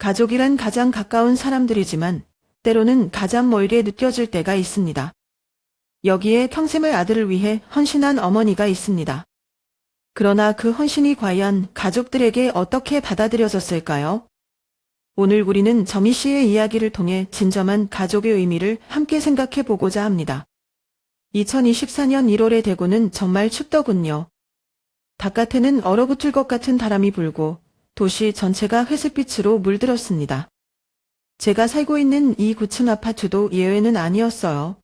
가족이란 가장 가까운 사람들이지만 때로는 가장 멀게 느껴질 때가 있습니다. 여기에 평생을 아들을 위해 헌신한 어머니가 있습니다. 그러나 그 헌신이 과연 가족들에게 어떻게 받아들여졌을까요? 오늘 우리는 정희 씨의 이야기를 통해 진정한 가족의 의미를 함께 생각해 보고자 합니다. 2024년 1월의 대구는 정말 춥더군요. 바깥에는 얼어붙을 것 같은 바람이 불고 도시 전체가 회색빛으로 물들었습니다. 제가 살고 있는 이 9층 아파트도 예외는 아니었어요.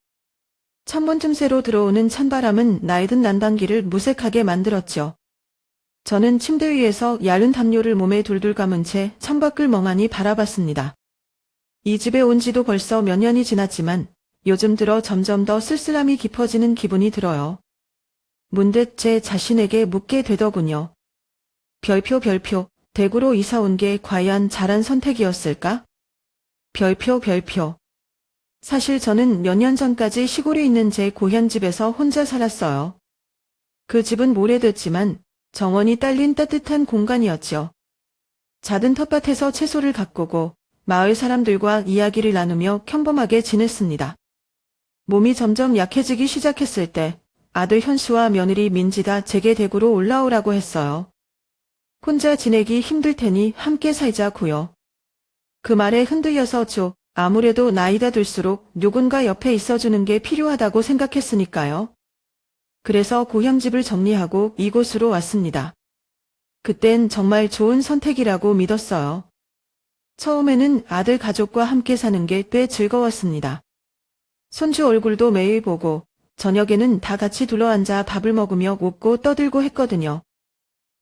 창문 틈새로 들어오는 찬바람은 나이든 난방기를 무색하게 만들었죠. 저는 침대 위에서 얇은 담요를 몸에 둘둘 감은 채 창밖을 멍하니 바라봤습니다. 이 집에 온 지도 벌써 몇 년이 지났지만 요즘 들어 점점 더 쓸쓸함이 깊어지는 기분이 들어요. 문득 제 자신에게 묻게 되더군요. 별표, 대구로 이사 온 게 과연 잘한 선택이었을까? 별표. 사실 저는 몇 년 전까지 시골에 있는 제 고향 집에서 혼자 살았어요. 그 집은 오래됐지만 정원이 딸린 따뜻한 공간이었죠. 작은 텃밭에서 채소를 가꾸고 마을 사람들과 이야기를 나누며 평범하게 지냈습니다. 몸이 점점 약해지기 시작했을 때 아들 현수와 며느리 민지가 제게 대구로 올라오라고 했어요. 혼자 지내기 힘들 테니 함께 살자고요. 그 말에 흔들려서 아무래도 나이가 들수록 누군가 옆에 있어주는 게 필요하다고 생각했으니까요. 그래서 고향집을 정리하고 이곳으로 왔습니다. 그땐 정말 좋은 선택이라고 믿었어요. 처음에는 아들 가족과 함께 사는 게 꽤 즐거웠습니다. 손주 얼굴도 매일 보고 저녁에는 다 같이 둘러앉아 밥을 먹으며 웃고 떠들고 했거든요.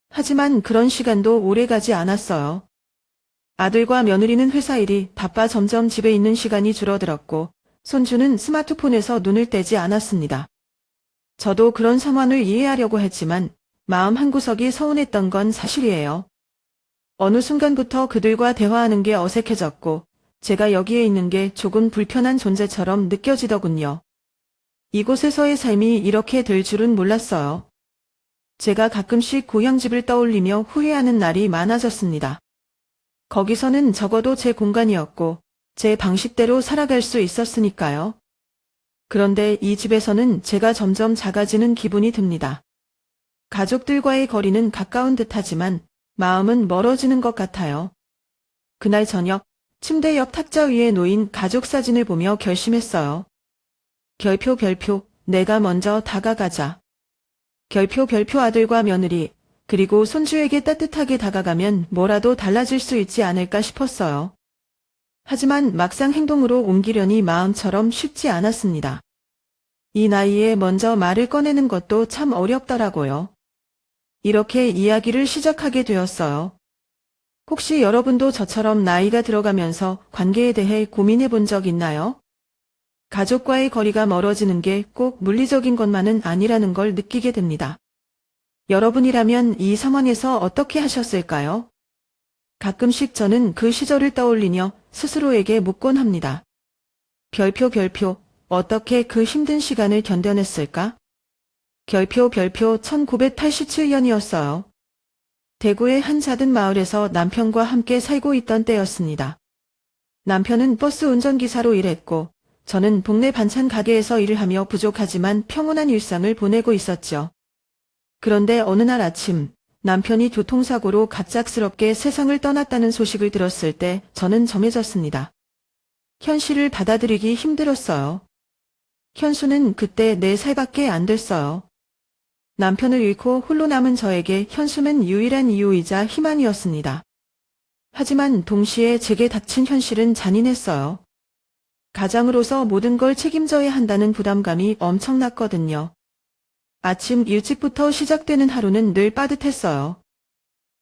하지만 그런 시간도 오래가지 않았어요. 아들과 며느리는 회사 일이 바빠 점점 집에 있는 시간이 줄어들었고 손주는 스마트폰에서 눈을 떼지 않았습니다. 저도 그런 상황을 이해하려고 했지만 마음 한구석이 서운했던 건 사실이에요. 어느 순간부터 그들과 대화하는 게 어색해졌고 제가 여기에 있는 게 조금 불편한 존재처럼 느껴지더군요. 이곳에서의 삶이 이렇게 될 줄은 몰랐어요. 제가 가끔씩 고향집을 떠올리며 후회하는 날이 많아졌습니다. 거기서는 적어도 제 공간이었고 제 방식대로 살아갈 수 있었으니까요. 그런데 이 집에서는 제가 점점 작아지는 기분이 듭니다. 가족들과의 거리는 가까운 듯하지만 마음은 멀어지는 것 같아요. 그날 저녁 침대 옆 탁자 위에 놓인 가족 사진을 보며 결심했어요. 별표, 내가 먼저 다가가자. 별표 아들과 며느리, 그리고 손주에게 따뜻하게 다가가면 뭐라도 달라질 수 있지 않을까 싶었어요. 하지만 막상 행동으로 옮기려니 마음처럼 쉽지 않았습니다. 이 나이에 먼저 말을 꺼내는 것도 참 어렵더라고요. 이렇게 이야기를 시작하게 되었어요. 혹시 여러분도 저처럼 나이가 들어가면서 관계에 대해 고민해 본 적 있나요? 가족과의 거리가 멀어지는 게 꼭 물리적인 것만은 아니라는 걸 느끼게 됩니다. 여러분이라면 이 상황에서 어떻게 하셨을까요? 가끔씩 저는 그 시절을 떠올리며 스스로에게 묻곤 합니다. 별표, 어떻게 그 힘든 시간을 견뎌냈을까? 별표, 1987년이었어요. 대구의 한 작은 마을에서 남편과 함께 살고 있던 때였습니다. 남편은 버스 운전기사로 일했고 저는 동네 반찬 가게에서 일을 하며 부족하지만 평온한 일상을 보내고 있었죠. 그런데 어느 날 아침 남편이 교통사고로 갑작스럽게 세상을 떠났다는 소식을 들었을 때 저는 점해졌습니다. 현실을 받아들이기 힘들었어요. 현수는 그때 4살밖에 안 됐어요. 남편을 잃고 홀로 남은 저에게 현수는 유일한 이유이자 희망이었습니다. 하지만 동시에 제게 닥친 현실은 잔인했어요. 가장으로서 모든 걸 책임져야 한다는 부담감이 엄청났거든요. 아침 일찍부터 시작되는 하루는 늘 빠듯했어요.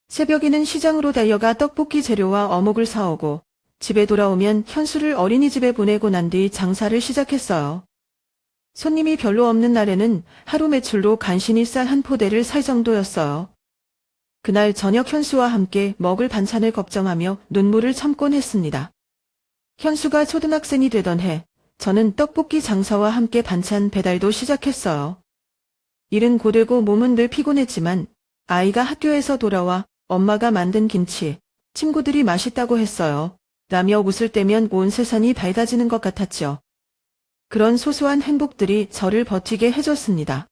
새벽에는 시장으로 달려가 떡볶이 재료와 어묵을 사오고 집에 돌아오면 현수를 어린이집에 보내고 난 뒤 장사를 시작했어요. 손님이 별로 없는 날에는 하루 매출로 간신히 쌀 한 포대를 살 정도였어요. 그날 저녁 현수와 함께 먹을 반찬을 걱정하며 눈물을 참곤 했습니다. 현수가 초등학생이 되던 해 저는 떡볶이 장사와 함께 반찬 배달도 시작했어요. 일은 고되고 몸은 늘 피곤했지만 아이가 학교에서 돌아와 엄마가 만든 김치, 친구들이 맛있다고 했어요. 라며 웃을 때면 온 세상이 밝아지는 것 같았죠. 그런 소소한 행복들이 저를 버티게 해줬습니다.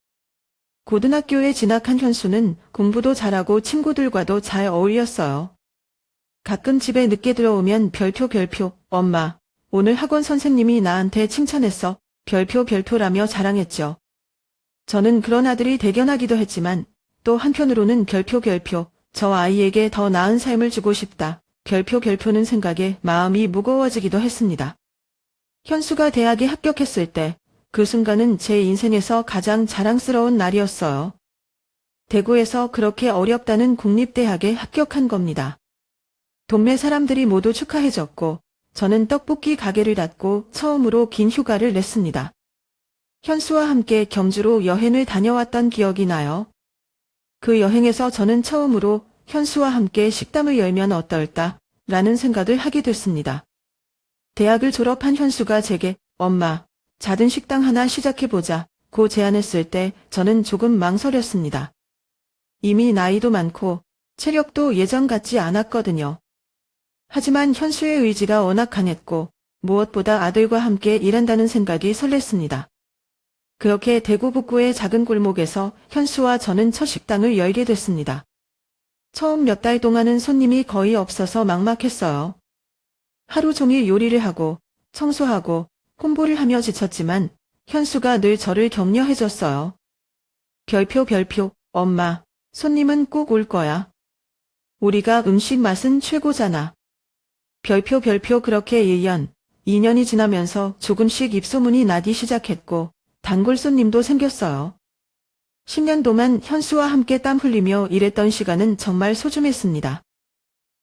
고등학교에 진학한 현수는 공부도 잘하고 친구들과도 잘 어울렸어요. 가끔 집에 늦게 들어오면 별표, 엄마, 오늘 학원 선생님이 나한테 칭찬했어. 별표라며 자랑했죠. 저는 그런 아들이 대견하기도 했지만 또 한편으로는 별표, 저 아이에게 더 나은 삶을 주고 싶다. 별표는 생각에 마음이 무거워지기도 했습니다. 현수가 대학에 합격했을 때 그 순간은 제 인생에서 가장 자랑스러운 날이었어요. 대구에서 그렇게 어렵다는 국립대학에 합격한 겁니다. 동네 사람들이 모두 축하해줬고 저는 떡볶이 가게를 닫고 처음으로 긴 휴가를 냈습니다. 현수와 함께 경주로 여행을 다녀왔던 기억이 나요. 그 여행에서 저는 처음으로 현수와 함께 식당을 열면 어떨까 라는 생각을 하게 됐습니다. 대학을 졸업한 현수가 제게 엄마, 작은 식당 하나 시작해보자 고 제안했을 때 저는 조금 망설였습니다. 이미 나이도 많고 체력도 예전 같지 않았거든요. 하지만 현수의 의지가 워낙 강했고 무엇보다 아들과 함께 일한다는 생각이 설렜습니다. 그렇게 대구 북구의 작은 골목에서 현수와 저는 첫 식당을 열게 됐습니다. 처음 몇 달 동안은 손님이 거의 없어서 막막했어요. 하루 종일 요리를 하고 청소하고 홍보를 하며 지쳤지만 현수가 늘 저를 격려해줬어요. 별표, 엄마, 손님은 꼭 올 거야. 우리가 음식 맛은 최고잖아. 별표 그렇게 1년, 2년이 지나면서 조금씩 입소문이 나기 시작했고 단골 손님도 생겼어요. 10년 동안 현수와 함께 땀 흘리며 일했던 시간은 정말 소중했습니다.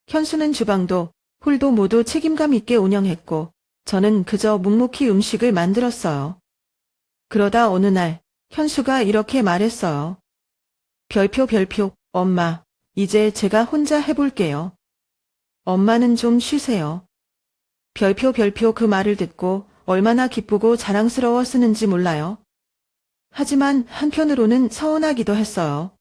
현수는 주방도 홀도 모두 책임감 있게 운영했고 저는 그저 묵묵히 음식을 만들었어요. 그러다 어느 날 현수가 이렇게 말했어요. 별표, 엄마, 이제 제가 혼자 해볼게요. 엄마는 좀 쉬세요. 별표 그 말을 듣고 얼마나 기쁘고 자랑스러웠는지 몰라요. 하지만 한편으로는 서운하기도 했어요.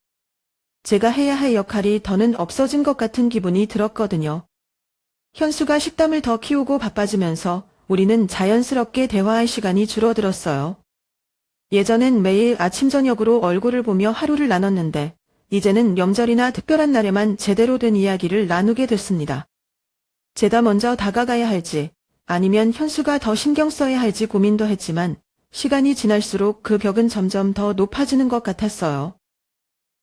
제가 해야 할 역할이 더는 없어진 것 같은 기분이 들었거든요. 현수가 식당을 더 키우고 바빠지면서 우리는 자연스럽게 대화할 시간이 줄어들었어요. 예전엔 매일 아침 저녁으로 얼굴을 보며 하루를 나눴는데 이제는 명절이나 특별한 날에만 제대로 된 이야기를 나누게 됐습니다. 제가 먼저 다가가야 할지 아니면 현수가 더 신경 써야 할지 고민도 했지만 시간이 지날수록 그 벽은 점점 더 높아지는 것 같았어요.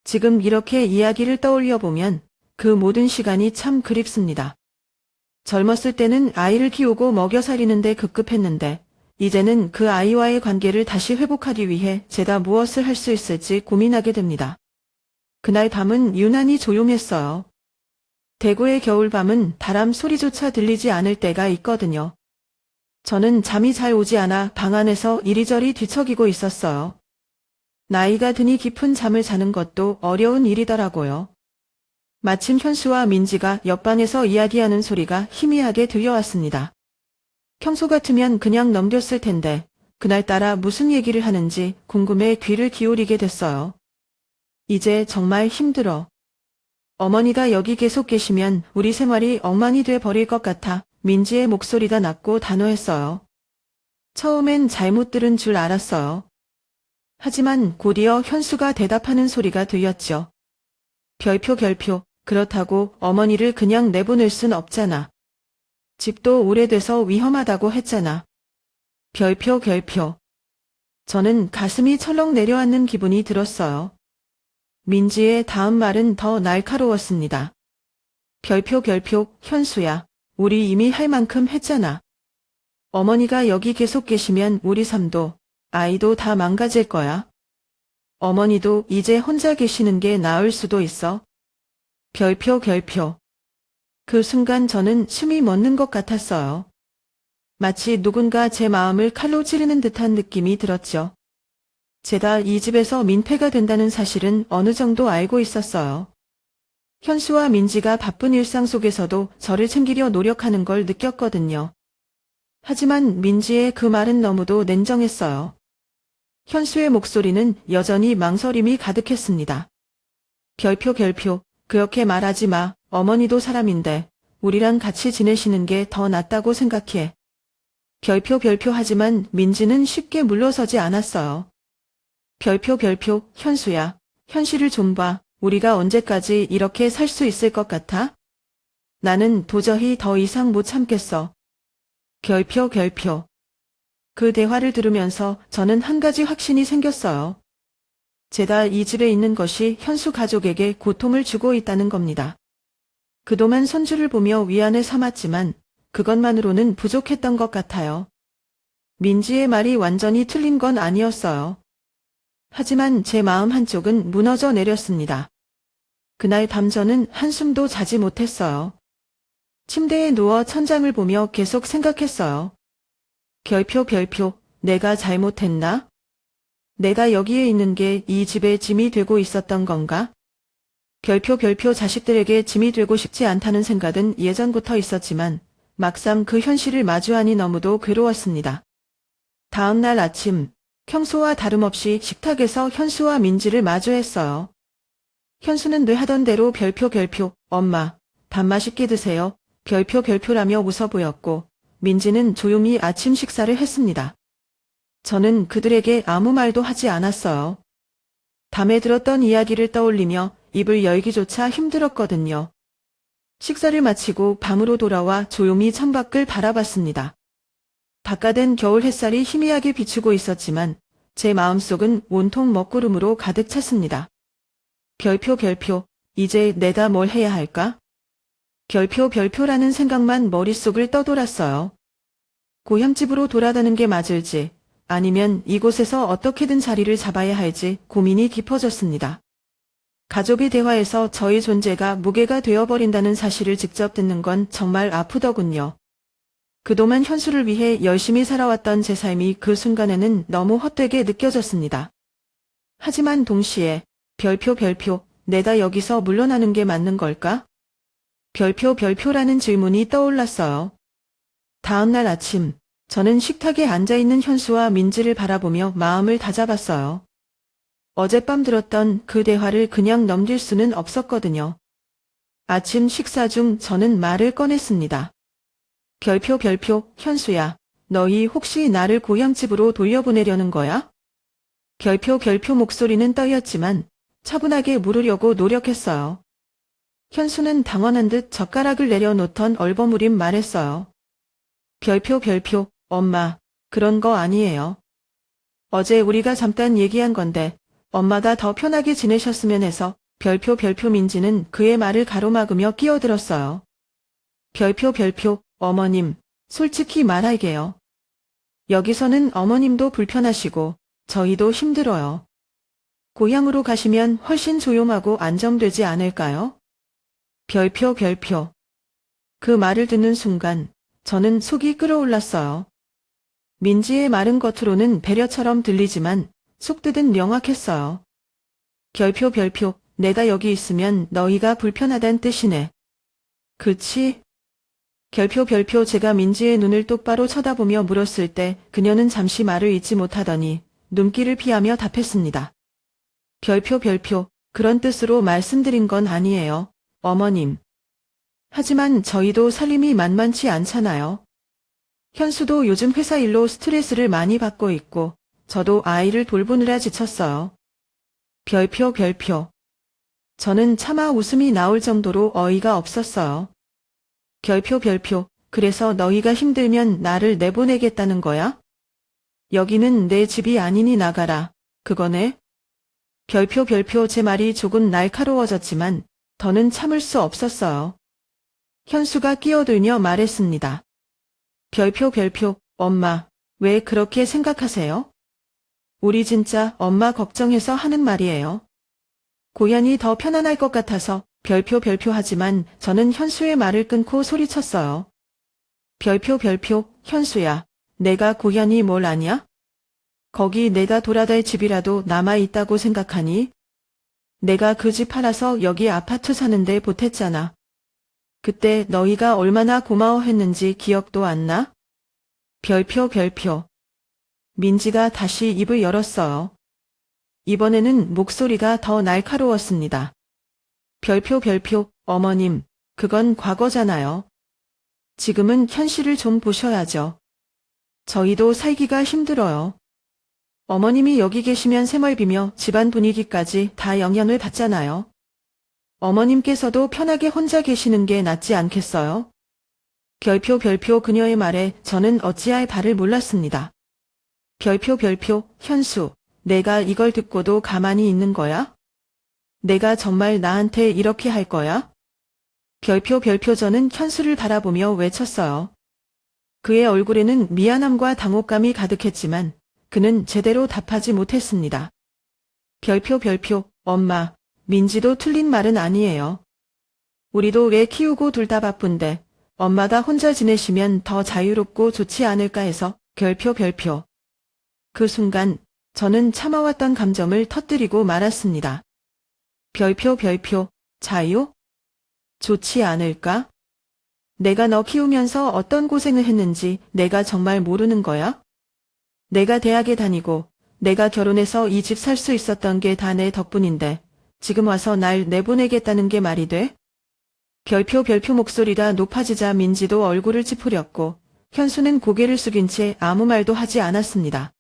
지금 이렇게 이야기를 떠올려 보면 그 모든 시간이 참 그립습니다. 젊었을 때는 아이를 키우고 먹여 살리는데 급급했는데 이제는 그 아이와의 관계를 다시 회복하기 위해 제가 무엇을 할 수 있을지 고민하게 됩니다. 그날 밤은 유난히 조용했어요. 대구의 겨울밤은 바람 소리조차 들리지 않을 때가 있거든요. 저는 잠이 잘 오지 않아 방 안에서 이리저리 뒤척이고 있었어요. 나이가 드니 깊은 잠을 자는 것도 어려운 일이더라고요. 마침 현수와 민지가 옆방에서 이야기하는 소리가 희미하게 들려왔습니다. 평소 같으면 그냥 넘겼을 텐데 그날따라 무슨 얘기를 하는지 궁금해 귀를 기울이게 됐어요. 이제 정말 힘들어. 어머니가 여기 계속 계시면 우리 생활이 엉망이 돼 버릴 것 같아. 민지의 목소리가 낮고 단호했어요. 처음엔 잘못 들은 줄 알았어요. 하지만 곧이어 현수가 대답하는 소리가 들렸죠. 별표, 그렇다고 어머니를 그냥 내보낼 순 없잖아. 집도 오래돼서 위험하다고 했잖아. 별표. 저는 가슴이 철렁 내려앉는 기분이 들었어요. 민지의 다음 말은 더 날카로웠습니다. 별표, 현수야. 우리 이미 할 만큼 했잖아. 어머니가 여기 계속 계시면 우리 삶도, 아이도 다 망가질 거야. 어머니도 이제 혼자 계시는 게 나을 수도 있어. 별표. 그 순간 저는 숨이 멎는 것 같았어요. 마치 누군가 제 마음을 칼로 찌르는 듯한 느낌이 들었죠. 제가 이 집에서 민폐가 된다는 사실은 어느 정도 알고 있었어요. 현수와 민지가 바쁜 일상 속에서도 저를 챙기려 노력하는 걸 느꼈거든요. 하지만 민지의 그 말은 너무도 냉정했어요. 현수의 목소리는 여전히 망설임이 가득했습니다. 별표, 그렇게 말하지 마. 어머니도 사람인데 우리랑 같이 지내시는 게 더 낫다고 생각해. 별표 하지만 민지는 쉽게 물러서지 않았어요. 별표 현수야. 현실을 좀 봐. 우리가 언제까지 이렇게 살 수 있을 것 같아? 나는 도저히 더 이상 못 참겠어. 별표. 그 대화를 들으면서 저는 한 가지 확신이 생겼어요. 제가 이 집에 있는 것이 현수 가족에게 고통을 주고 있다는 겁니다. 그동안 손주를 보며 위안을 삼았지만 그것만으로는 부족했던 것 같아요. 민지의 말이 완전히 틀린 건 아니었어요. 하지만 제 마음 한쪽은 무너져 내렸습니다. 그날 밤 저는 한숨도 자지 못했어요. 침대에 누워 천장을 보며 계속 생각했어요. 별표, 내가 잘못했나? 내가 여기에 있는 게 이 집의 짐이 되고 있었던 건가? 별표 자식들에게 짐이 되고 싶지 않다는 생각은 예전부터 있었지만 막상 그 현실을 마주하니 너무도 괴로웠습니다. 다음 날 아침, 평소와 다름없이 식탁에서 현수와 민지를 마주했어요. 현수는 늘 하던 대로 별표, 엄마, 밥 맛있게 드세요. 별표라며 웃어 보였고, 민지는 조용히 아침 식사를 했습니다. 저는 그들에게 아무 말도 하지 않았어요. 밤에 들었던 이야기를 떠올리며 입을 열기조차 힘들었거든요. 식사를 마치고 방으로 돌아와 조용히 창밖을 바라봤습니다. 바깥엔 겨울 햇살이 희미하게 비추고 있었지만 제 마음속은 온통 먹구름으로 가득 찼습니다. 별표, 이제 내가 뭘 해야 할까? 별표라는 생각만 머릿속을 떠돌았어요. 고향집으로 돌아가는 게 맞을지 아니면 이곳에서 어떻게든 자리를 잡아야 할지 고민이 깊어졌습니다. 가족의 대화에서 저희 존재가 무게가 되어버린다는 사실을 직접 듣는 건 정말 아프더군요. 그동안 현수를 위해 열심히 살아왔던 제 삶이 그 순간에는 너무 헛되게 느껴졌습니다. 하지만 동시에 별표, 내가 여기서 물러나는 게 맞는 걸까? 별표라는 질문이 떠올랐어요. 다음 날 아침, 저는 식탁에 앉아있는 현수와 민지를 바라보며 마음을 다잡았어요. 어젯밤 들었던 그 대화를 그냥 넘길 수는 없었거든요. 아침 식사 중 저는 말을 꺼냈습니다. 별표, 현수야, 너희 혹시 나를 고향집으로 돌려보내려는 거야? 별표 목소리는 떨렸지만 차분하게 물으려고 노력했어요. 현수는 당황한 듯 젓가락을 내려놓던 얼버무림 말했어요. 별표, 엄마, 그런 거 아니에요. 어제 우리가 잠깐 얘기한 건데 엄마가 더 편하게 지내셨으면 해서 별표, 민지는 그의 말을 가로막으며 끼어들었어요. 별표, 어머님, 솔직히 말할게요. 여기서는 어머님도 불편하시고 저희도 힘들어요. 고향으로 가시면 훨씬 조용하고 안정되지 않을까요? 별표. 그 말을 듣는 순간 저는 속이 끓어올랐어요. 민지의 말은 겉으로는 배려처럼 들리지만 속뜻은 명확했어요. 별표, 내가 여기 있으면 너희가 불편하단 뜻이네. 그치? 별표 제가 민지의 눈을 똑바로 쳐다보며 물었을 때 그녀는 잠시 말을 잇지 못하더니 눈길을 피하며 답했습니다. 별표, 그런 뜻으로 말씀드린 건 아니에요, 어머님. 하지만 저희도 살림이 만만치 않잖아요. 현수도 요즘 회사 일로 스트레스를 많이 받고 있고 저도 아이를 돌보느라 지쳤어요. 별표. 저는 차마 웃음이 나올 정도로 어이가 없었어요. 별표. 그래서 너희가 힘들면 나를 내보내겠다는 거야? 여기는 내 집이 아니니 나가라. 그거네? 별표. 제 말이 조금 날카로워졌지만 더는 참을 수 없었어요. 현수가 끼어들며 말했습니다. 별표, 엄마, 왜 그렇게 생각하세요? 우리 진짜 엄마 걱정해서 하는 말이에요. 고향이 더 편안할 것 같아서 별표 하지만 저는 현수의 말을 끊고 소리쳤어요. 별표, 현수야, 내가 고향이 뭘 아냐? 거기 내가 돌아갈 집이라도 남아있다고 생각하니? 내가 그 집 팔아서 여기 아파트 사는데 보탰잖아. 그때 너희가 얼마나 고마워했는지 기억도 안 나? 별표. 민지가 다시 입을 열었어요. 이번에는 목소리가 더 날카로웠습니다. 별표, 어머님, 그건 과거잖아요. 지금은 현실을 좀 보셔야죠. 저희도 살기가 힘들어요. 어머님이 여기 계시면 새멀비며 집안 분위기까지 다 영향을 받잖아요. 어머님께서도 편하게 혼자 계시는 게 낫지 않겠어요? 별표 그녀의 말에 저는 어찌할 바를 몰랐습니다. 별표 현수, 내가 이걸 듣고도 가만히 있는 거야? 내가 정말 나한테 이렇게 할 거야? 별표 저는 현수를 바라보며 외쳤어요. 그의 얼굴에는 미안함과 당혹감이 가득했지만 그는 제대로 답하지 못했습니다. 별표 엄마, 민지도 틀린 말은 아니에요. 우리도 애 키우고 둘 다 바쁜데 엄마가 혼자 지내시면 더 자유롭고 좋지 않을까 해서 별표. 그 순간 저는 참아왔던 감정을 터뜨리고 말았습니다. 별표 자유? 좋지 않을까? 내가 너 키우면서 어떤 고생을 했는지 내가 정말 모르는 거야? 내가 대학에 다니고 내가 결혼해서 이 집 살 수 있었던 게 다 내 덕분인데 지금 와서 날 내보내겠다는 게 말이 돼? 별표 목소리가 높아지자 민지도 얼굴을 찌푸렸고 현수는 고개를 숙인 채 아무 말도 하지 않았습니다.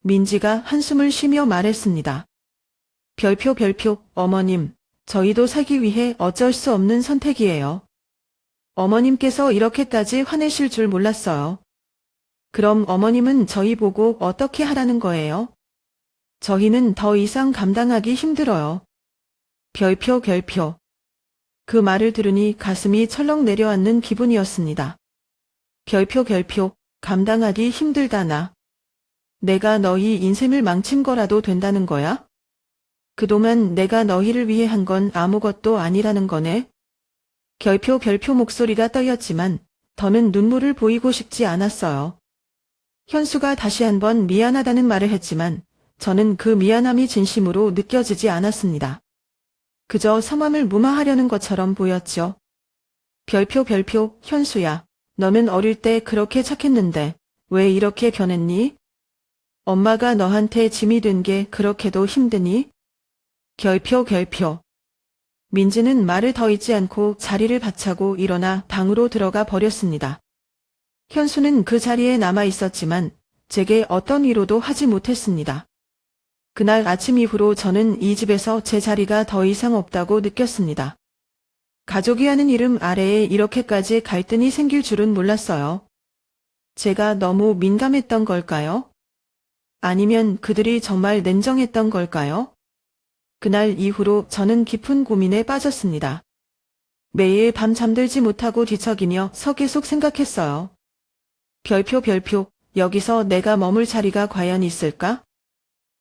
민지가 한숨을 쉬며 말했습니다. 별표 어머님, 저희도 살기 위해 어쩔 수 없는 선택이에요. 어머님께서 이렇게까지 화내실 줄 몰랐어요. 그럼 어머님은 저희 보고 어떻게 하라는 거예요? 저희는 더 이상 감당하기 힘들어요. 별표. 그 말을 들으니 가슴이 철렁 내려앉는 기분이었습니다. 별표, 감당하기 힘들다나. 내가 너희 인생을 망친 거라도 된다는 거야? 그동안 내가 너희를 위해 한 건 아무것도 아니라는 거네? 별표 목소리가 떨렸지만 더는 눈물을 보이고 싶지 않았어요. 현수가 다시 한번 미안하다는 말을 했지만 저는 그 미안함이 진심으로 느껴지지 않았습니다. 그저 성함을 무마하려는 것처럼 보였죠. 별표 현수야, 너는 어릴 때 그렇게 착했는데 왜 이렇게 변했니? 엄마가 너한테 짐이 된 게 그렇게도 힘드니? 별표. 민지는 말을 더 잇지 않고 자리를 박차고 일어나 방으로 들어가 버렸습니다. 현수는 그 자리에 남아 있었지만 제게 어떤 위로도 하지 못했습니다. 그날 아침 이후로 저는 이 집에서 제 자리가 더 이상 없다고 느꼈습니다. 가족이 하는 이름 아래에 이렇게까지 갈등이 생길 줄은 몰랐어요. 제가 너무 민감했던 걸까요? 아니면 그들이 정말 냉정했던 걸까요? 그날 이후로 저는 깊은 고민에 빠졌습니다. 매일 밤 잠들지 못하고 뒤척이며 계속 생각했어요. 별표, 여기서 내가 머물 자리가 과연 있을까?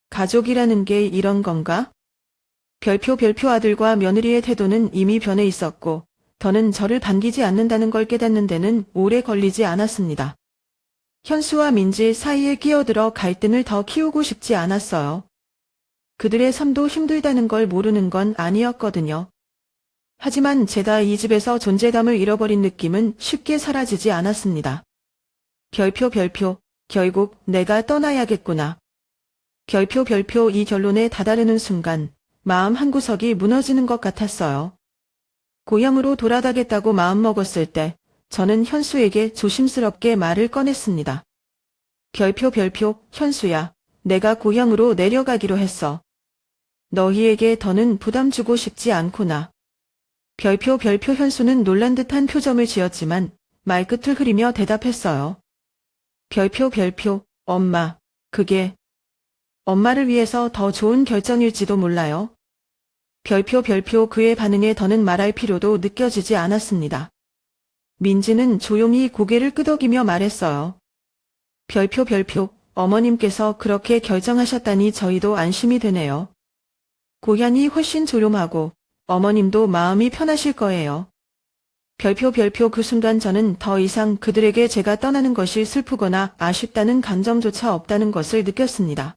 가족이라는 게 이런 건가? 별표 아들과 며느리의 태도는 이미 변해 있었고 더는 저를 반기지 않는다는 걸 깨닫는 데는 오래 걸리지 않았습니다. 현수와 민지 사이에 끼어들어 갈등을 더 키우고 싶지 않았어요. 그들의 삶도 힘들다는 걸 모르는 건 아니었거든요. 하지만 제가 이 집에서 존재감을 잃어버린 느낌은 쉽게 사라지지 않았습니다. 별표, 결국 내가 떠나야겠구나. 별표 이 결론에 다다르는 순간 마음 한구석이 무너지는 것 같았어요. 고향으로 돌아가겠다고 마음먹었을 때 저는 현수에게 조심스럽게 말을 꺼냈습니다. 별표, 현수야, 내가 고향으로 내려가기로 했어. 너희에게 더는 부담 주고 싶지 않구나. 별표 현수는 놀란 듯한 표정을 지었지만 말끝을 흐리며 대답했어요. 별표, 엄마, 그게 엄마를 위해서 더 좋은 결정일지도 몰라요. 별표 그의 반응에 더는 말할 필요도 느껴지지 않았습니다. 민지는 조용히 고개를 끄덕이며 말했어요. 별표, 어머님께서 그렇게 결정하셨다니 저희도 안심이 되네요. 고향이 훨씬 조용하고 어머님도 마음이 편하실 거예요. 별표 그 순간 저는 더 이상 그들에게 제가 떠나는 것이 슬프거나 아쉽다는 감정조차 없다는 것을 느꼈습니다.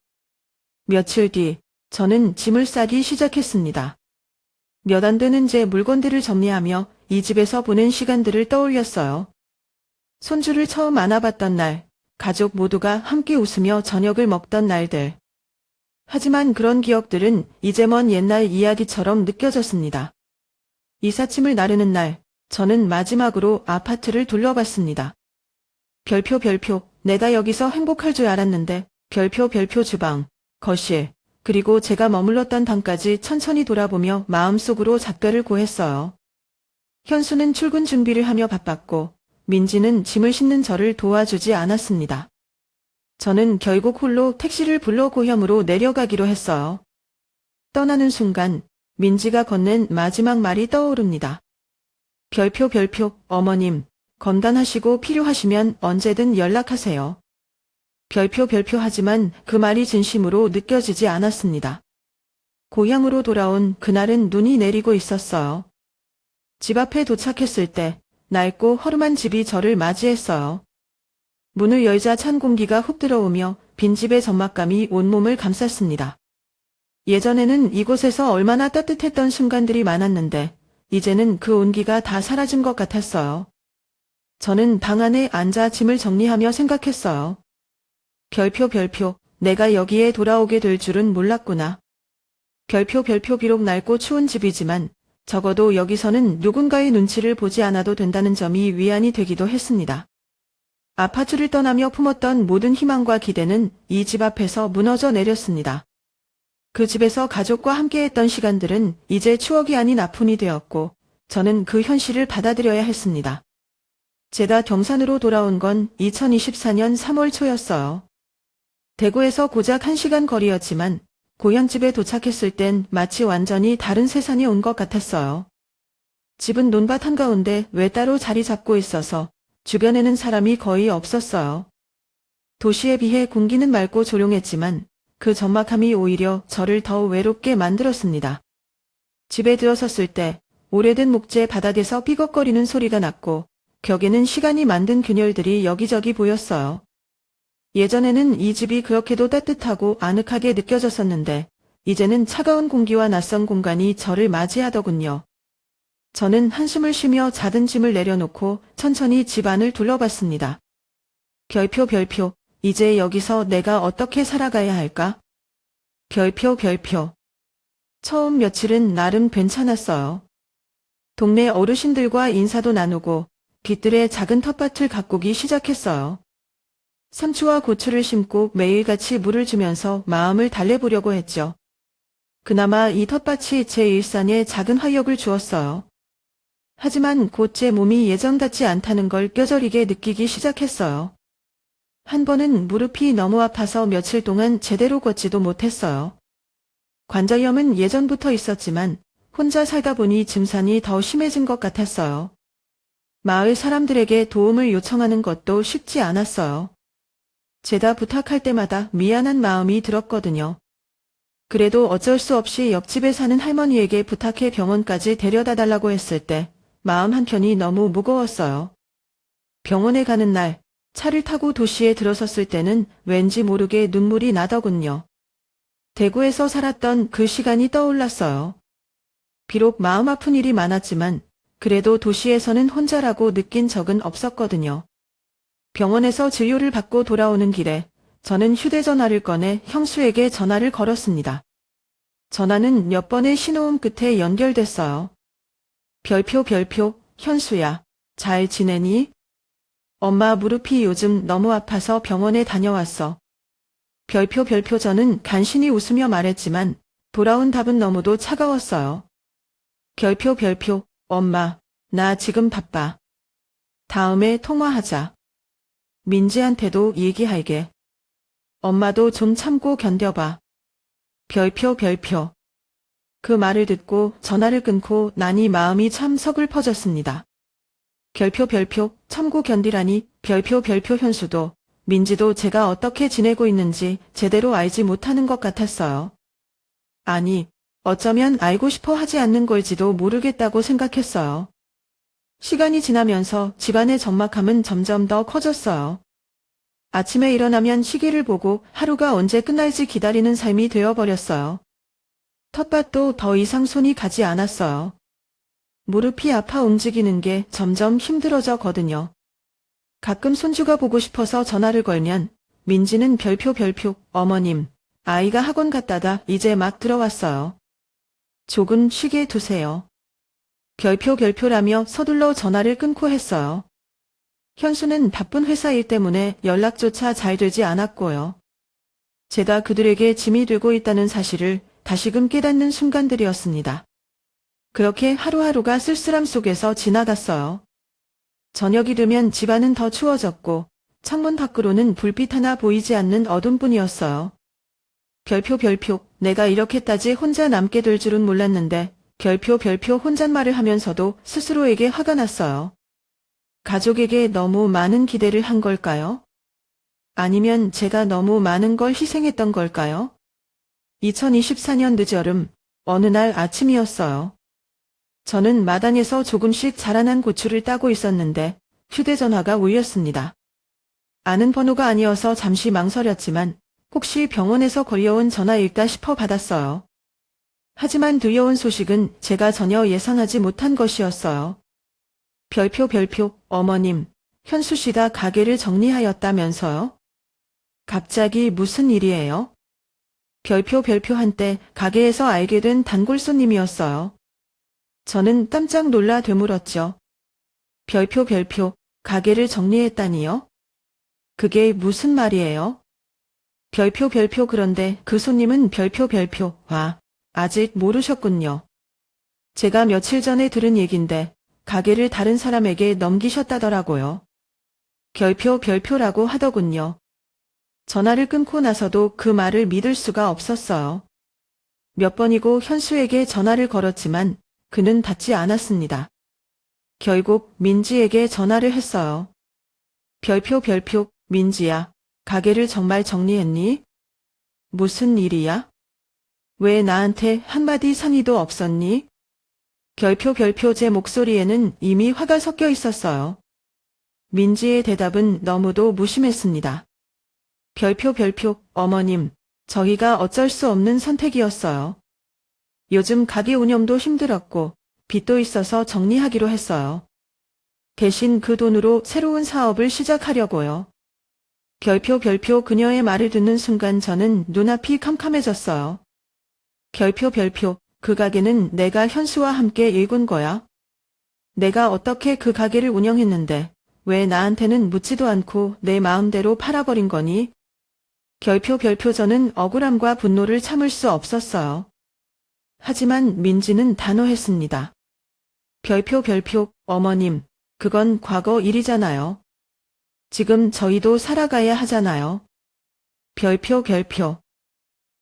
며칠 뒤 저는 짐을 싸기 시작했습니다. 몇 안 되는 제 물건들을 정리하며 이 집에서 보낸 시간들을 떠올렸어요. 손주를 처음 안아봤던 날, 가족 모두가 함께 웃으며 저녁을 먹던 날들. 하지만 그런 기억들은 이제 먼 옛날 이야기처럼 느껴졌습니다. 이삿짐을 나르는 날, 저는 마지막으로 아파트를 둘러봤습니다. 별표 별표, 내가 여기서 행복할 줄 알았는데, 별표 별표 주방, 거실, 그리고 제가 머물렀던 방까지 천천히 돌아보며 마음속으로 작별을 고했어요. 현수는 출근 준비를 하며 바빴고, 민지는 짐을 싣는 저를 도와주지 않았습니다. 저는 결국 홀로 택시를 불러 고향으로 내려가기로 했어요. 떠나는 순간 민지가 건넨 마지막 말이 떠오릅니다. 별표 별표, 어머님, 건강하시고 필요하시면 언제든 연락하세요. 별표 별표 하지만 그 말이 진심으로 느껴지지 않았습니다. 고향으로 돌아온 그날은 눈이 내리고 있었어요. 집 앞에 도착했을 때 낡고 허름한 집이 저를 맞이했어요. 문을 열자 찬 공기가 훅 들어오며 빈집의 적막감이 온몸을 감쌌습니다. 예전에는 이곳에서 얼마나 따뜻했던 순간들이 많았는데 이제는 그 온기가 다 사라진 것 같았어요. 저는 방 안에 앉아 짐을 정리하며 생각했어요. 별표 별표, 내가 여기에 돌아오게 될 줄은 몰랐구나. 별표 별표, 비록 낡고 추운 집이지만 적어도 여기서는 누군가의 눈치를 보지 않아도 된다는 점이 위안이 되기도 했습니다. 아파트를 떠나며 품었던 모든 희망과 기대는 이 집 앞에서 무너져 내렸습니다. 그 집에서 가족과 함께했던 시간들은 이제 추억이 아닌 아픔이 되었고 저는 그 현실을 받아들여야 했습니다. 제가 경산으로 돌아온 건 2024년 3월 초였어요. 대구에서 고작 1시간 거리였지만 고향집에 도착했을 땐 마치 완전히 다른 세상에 온 것 같았어요. 집은 논밭 한가운데 외따로 자리 잡고 있어서 주변에는 사람이 거의 없었어요. 도시에 비해 공기는 맑고 조용했지만 그 적막함이 오히려 저를 더 외롭게 만들었습니다. 집에 들어섰을 때 오래된 목재 바닥에서 삐걱거리는 소리가 났고 벽에는 시간이 만든 균열들이 여기저기 보였어요. 예전에는 이 집이 그렇게도 따뜻하고 아늑하게 느껴졌었는데 이제는 차가운 공기와 낯선 공간이 저를 맞이하더군요. 저는 한숨을 쉬며 작은 짐을 내려놓고 천천히 집 안을 둘러봤습니다. 별표 별표, 이제 여기서 내가 어떻게 살아가야 할까? 별표 별표. 처음 며칠은 나름 괜찮았어요. 동네 어르신들과 인사도 나누고 빗들에 작은 텃밭을 가꾸기 시작했어요. 상추와 고추를 심고 매일같이 물을 주면서 마음을 달래보려고 했죠. 그나마 이 텃밭이 제 일상에 작은 활력을 주었어요. 하지만 곧 제 몸이 예전 같지 않다는 걸 뼈저리게 느끼기 시작했어요. 한 번은 무릎이 너무 아파서 며칠 동안 제대로 걷지도 못했어요. 관절염은 예전부터 있었지만 혼자 살다 보니 증상이 더 심해진 것 같았어요. 마을 사람들에게 도움을 요청하는 것도 쉽지 않았어요. 제가 부탁할 때마다 미안한 마음이 들었거든요. 그래도 어쩔 수 없이 옆집에 사는 할머니에게 부탁해 병원까지 데려다 달라고 했을 때 마음 한켠이 너무 무거웠어요. 병원에 가는 날 차를 타고 도시에 들어섰을 때는 왠지 모르게 눈물이 나더군요. 대구에서 살았던 그 시간이 떠올랐어요. 비록 마음 아픈 일이 많았지만 그래도 도시에서는 혼자라고 느낀 적은 없었거든요. 병원에서 진료를 받고 돌아오는 길에 저는 휴대전화를 꺼내 형수에게 전화를 걸었습니다. 전화는 몇 번의 신호음 끝에 연결됐어요. 별표 별표, 현수야, 잘 지내니? 엄마 무릎이 요즘 너무 아파서 병원에 다녀왔어. 별표 별표, 저는 간신히 웃으며 말했지만 돌아온 답은 너무도 차가웠어요. 별표 별표, 엄마, 나 지금 바빠. 다음에 통화하자. 민지한테도 얘기할게. 엄마도 좀 참고 견뎌봐. 별표 별표. 그 말을 듣고 전화를 끊고 나니 마음이 참 서글퍼졌습니다. 별표 별표, 참고 견디라니. 별표 별표, 현수도 민지도 제가 어떻게 지내고 있는지 제대로 알지 못하는 것 같았어요. 아니, 어쩌면 알고 싶어 하지 않는 걸지도 모르겠다고 생각했어요. 시간이 지나면서 집안의 적막함은 점점 더 커졌어요. 아침에 일어나면 시계를 보고 하루가 언제 끝날지 기다리는 삶이 되어버렸어요. 텃밭도 더 이상 손이 가지 않았어요. 무릎이 아파 움직이는 게 점점 힘들어져거든요. 가끔 손주가 보고 싶어서 전화를 걸면 민지는 별표 별표, 어머님, 아이가 학원 갔다가 이제 막 들어왔어요. 조금 쉬게 두세요. 별표라며 서둘러 전화를 끊고 했어요. 현수는 바쁜 회사 일 때문에 연락조차 잘 되지 않았고요. 제가 그들에게 짐이 되고 있다는 사실을 다시금 깨닫는 순간들이었습니다. 그렇게 하루하루가 쓸쓸함 속에서 지나갔어요. 저녁이 되면 집안은 더 추워졌고 창문 밖으로는 불빛 하나 보이지 않는 어둠뿐이었어요. 별표, 내가 이렇게까지 혼자 남게 될 줄은 몰랐는데 별표 혼잣말을 하면서도 스스로에게 화가 났어요. 가족에게 너무 많은 기대를 한 걸까요? 아니면 제가 너무 많은 걸 희생했던 걸까요? 2024년 늦여름, 어느 날 아침이었어요. 저는 마당에서 조금씩 자라난 고추를 따고 있었는데 휴대전화가 울렸습니다. 아는 번호가 아니어서 잠시 망설였지만 혹시 병원에서 걸려온 전화일까 싶어 받았어요. 하지만 들려온 소식은 제가 전혀 예상하지 못한 것이었어요. 별표, 어머님, 현수 씨가 가게를 정리하였다면서요? 갑자기 무슨 일이에요? 별표 한때 가게에서 알게 된 단골 손님이었어요. 저는 깜짝 놀라 되물었죠. 별표, 가게를 정리했다니요? 그게 무슨 말이에요? 별표 그런데 그 손님은 별표, 와, 아직 모르셨군요. 제가 며칠 전에 들은 얘긴데 가게를 다른 사람에게 넘기셨다더라고요. 별표라고 하더군요. 전화를 끊고 나서도 그 말을 믿을 수가 없었어요. 몇 번이고 현수에게 전화를 걸었지만 그는 받지 않았습니다. 결국 민지에게 전화를 했어요. 별표, 민지야, 가게를 정말 정리했니? 무슨 일이야? 왜 나한테 한마디 상의도 없었니? 별표 제 목소리에는 이미 화가 섞여 있었어요. 민지의 대답은 너무도 무심했습니다. 별표, 어머님, 저희가 어쩔 수 없는 선택이었어요. 요즘 가게 운영도 힘들었고 빚도 있어서 정리하기로 했어요. 대신 그 돈으로 새로운 사업을 시작하려고요. 별표 그녀의 말을 듣는 순간 저는 눈앞이 캄캄해졌어요. 별표 그 가게는 내가 현수와 함께 일군 거야. 내가 어떻게 그 가게를 운영했는데 왜 나한테는 묻지도 않고 내 마음대로 팔아버린 거니? 별표 저는 억울함과 분노를 참을 수 없었어요. 하지만 민지는 단호했습니다. 별표 어머님, 그건 과거 일이잖아요. 지금 저희도 살아가야 하잖아요. 별표.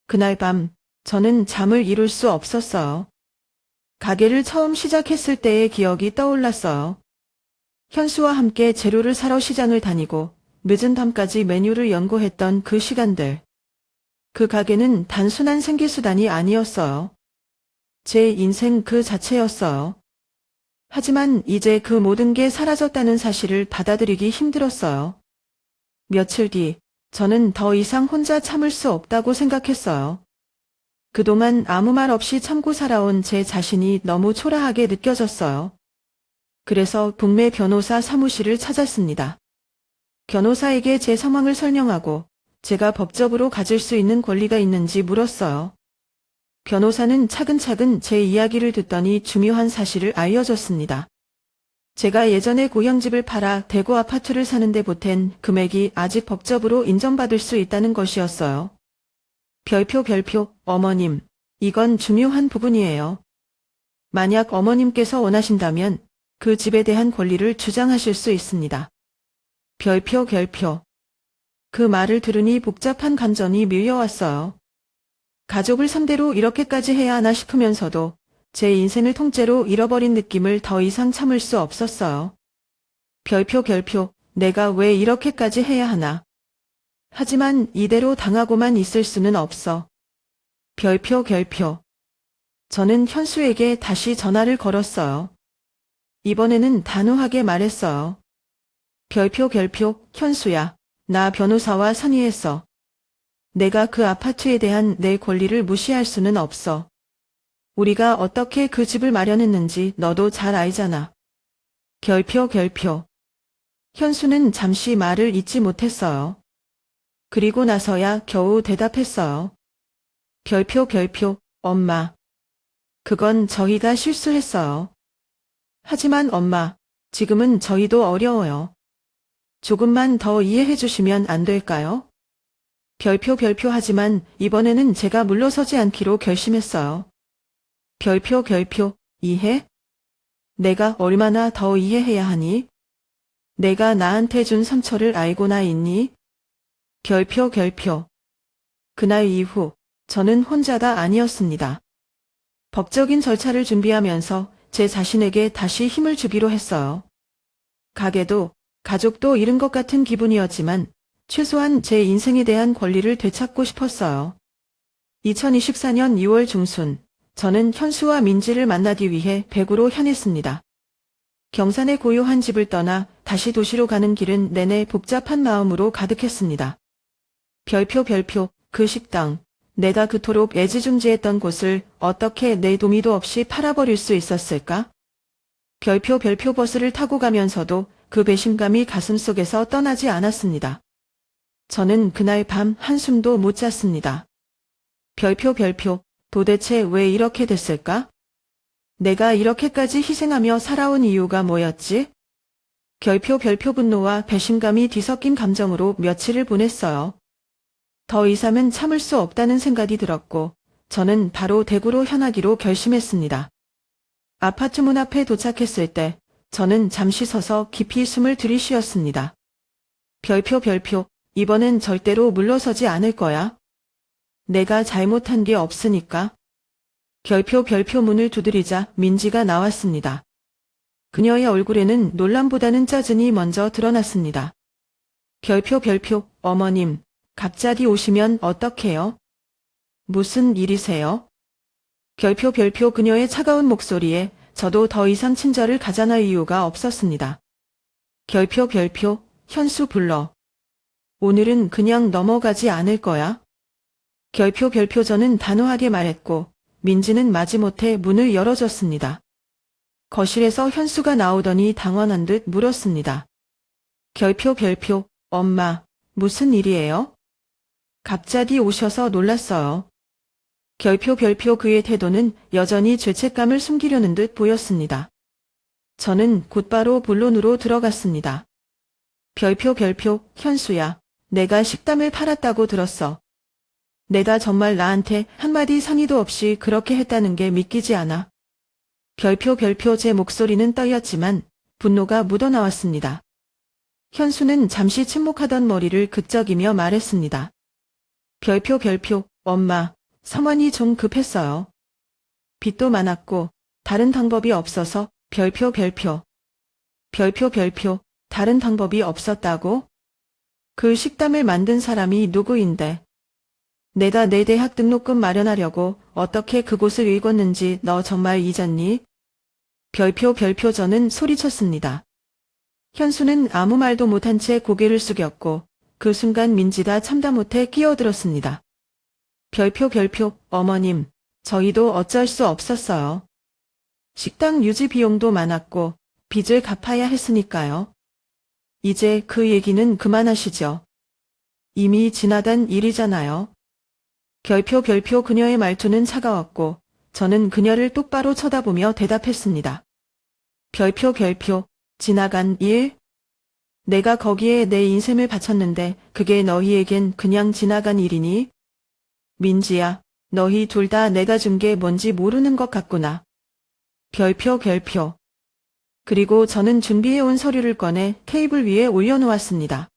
그날 밤 저는 잠을 이룰 수 없었어요. 가게를 처음 시작했을 때의 기억이 떠올랐어요. 현수와 함께 재료를 사러 시장을 다니고 늦은 밤까지 메뉴를 연구했던 그 시간들. 그 가게는 단순한 생계수단이 아니었어요. 제 인생 그 자체였어요. 하지만 이제 그 모든 게 사라졌다는 사실을 받아들이기 힘들었어요. 며칠 뒤, 저는 더 이상 혼자 참을 수 없다고 생각했어요. 그동안 아무 말 없이 참고 살아온 제 자신이 너무 초라하게 느껴졌어요. 그래서 북매 변호사 사무실을 찾았습니다. 변호사에게 제 상황을 설명하고 제가 법적으로 가질 수 있는 권리가 있는지 물었어요. 변호사는 차근차근 제 이야기를 듣더니 중요한 사실을 알려줬습니다. 제가 예전에 고향집을 팔아 대구 아파트를 사는데 보탠 금액이 아직 법적으로 인정받을 수 있다는 것이었어요. 별표, 어머님, 이건 중요한 부분이에요. 만약 어머님께서 원하신다면 그 집에 대한 권리를 주장하실 수 있습니다. 별표. 그 말을 들으니 복잡한 감정이 밀려왔어요. 가족을 상대로 이렇게까지 해야 하나 싶으면서도 제 인생을 통째로 잃어버린 느낌을 더 이상 참을 수 없었어요. 별표, 내가 왜 이렇게까지 해야 하나. 하지만 이대로 당하고만 있을 수는 없어. 별표. 저는 현수에게 다시 전화를 걸었어요. 이번에는 단호하게 말했어요. 별표, 현수야, 나 변호사와 상의했어. 내가 그 아파트에 대한 내 권리를 무시할 수는 없어. 우리가 어떻게 그 집을 마련했는지 너도 잘 알잖아. 별표. 현수는 잠시 말을 잇지 못했어요. 그리고 나서야 겨우 대답했어요. 별표, 엄마. 그건 저희가 실수했어요. 하지만 엄마, 지금은 저희도 어려워요. 조금만 더 이해해 주시면 안 될까요? 별표 하지만 이번에는 제가 물러서지 않기로 결심했어요. 별표, 이해? 내가 얼마나 더 이해해야 하니? 내가 나한테 준 상처를 알고나 있니? 별표. 그날 이후 저는 혼자가 아니었습니다. 법적인 절차를 준비하면서 제 자신에게 다시 힘을 주기로 했어요. 가게도 가족도 잃은 것 같은 기분이었지만 최소한 제 인생에 대한 권리를 되찾고 싶었어요. 2024년 2월 중순, 저는 현수와 민지를 만나기 위해 백으로 향했습니다. 경산의 고요한 집을 떠나 다시 도시로 가는 길은 내내 복잡한 마음으로 가득했습니다. 별표, 그 식당, 내가 그토록 애지중지했던 곳을 어떻게 내 도미도 없이 팔아버릴 수 있었을까? 별표 버스를 타고 가면서도 그 배신감이 가슴속에서 떠나지 않았습니다. 저는 그날 밤 한숨도 못 잤습니다. 별표, 도대체 왜 이렇게 됐을까? 내가 이렇게까지 희생하며 살아온 이유가 뭐였지? 별표 분노와 배신감이 뒤섞인 감정으로 며칠을 보냈어요. 더 이상은 참을 수 없다는 생각이 들었고 저는 바로 대구로 향하기로 결심했습니다. 아파트 문 앞에 도착했을 때 저는 잠시 서서 깊이 숨을 들이쉬었습니다. 별표, 이번엔 절대로 물러서지 않을 거야. 내가 잘못한 게 없으니까. 별표 문을 두드리자 민지가 나왔습니다. 그녀의 얼굴에는 놀람보다는 짜증이 먼저 드러났습니다. 별표, 어머님, 갑자기 오시면 어떡해요? 무슨 일이세요? 별표 그녀의 차가운 목소리에 저도 더 이상 친절을 가장할 이유가 없었습니다. 별표, 현수 불러. 오늘은 그냥 넘어가지 않을 거야. 별표 저는 단호하게 말했고 민지는 마지못해 문을 열어줬습니다. 거실에서 현수가 나오더니 당황한 듯 물었습니다. 별표, 엄마, 무슨 일이에요? 갑자기 오셔서 놀랐어요. 별표 그의 태도는 여전히 죄책감을 숨기려는 듯 보였습니다. 저는 곧바로 본론으로 들어갔습니다. 별표, 현수야, 내가 식당을 팔았다고 들었어. 내가 정말 나한테 한마디 상의도 없이 그렇게 했다는 게 믿기지 않아. 별표 제 목소리는 떨렸지만 분노가 묻어나왔습니다. 현수는 잠시 침묵하던 머리를 긁적이며 말했습니다. 별표, 엄마, 상황이 좀 급했어요. 빚도 많았고 다른 방법이 없어서 별표, 다른 방법이 없었다고? 그 식당을 만든 사람이 누구인데? 내가 내 대학 등록금 마련하려고 어떻게 그곳을 읽었는지 너 정말 잊었니? 별표 저는 소리쳤습니다. 현수는 아무 말도 못한 채 고개를 숙였고 그 순간 민지가 참다 못해 끼어들었습니다. 별표 어머님, 저희도 어쩔 수 없었어요. 식당 유지 비용도 많았고 빚을 갚아야 했으니까요. 이제 그 얘기는 그만하시죠. 이미 지나간 일이잖아요. 별표 그녀의 말투는 차가웠고 저는 그녀를 똑바로 쳐다보며 대답했습니다. 별표 지나간 일? 내가 거기에 내 인생을 바쳤는데 그게 너희에겐 그냥 지나간 일이니? 민지야, 너희 둘 다 내가 준 게 뭔지 모르는 것 같구나. 별표. 그리고 저는 준비해온 서류를 꺼내 테이블 위에 올려놓았습니다.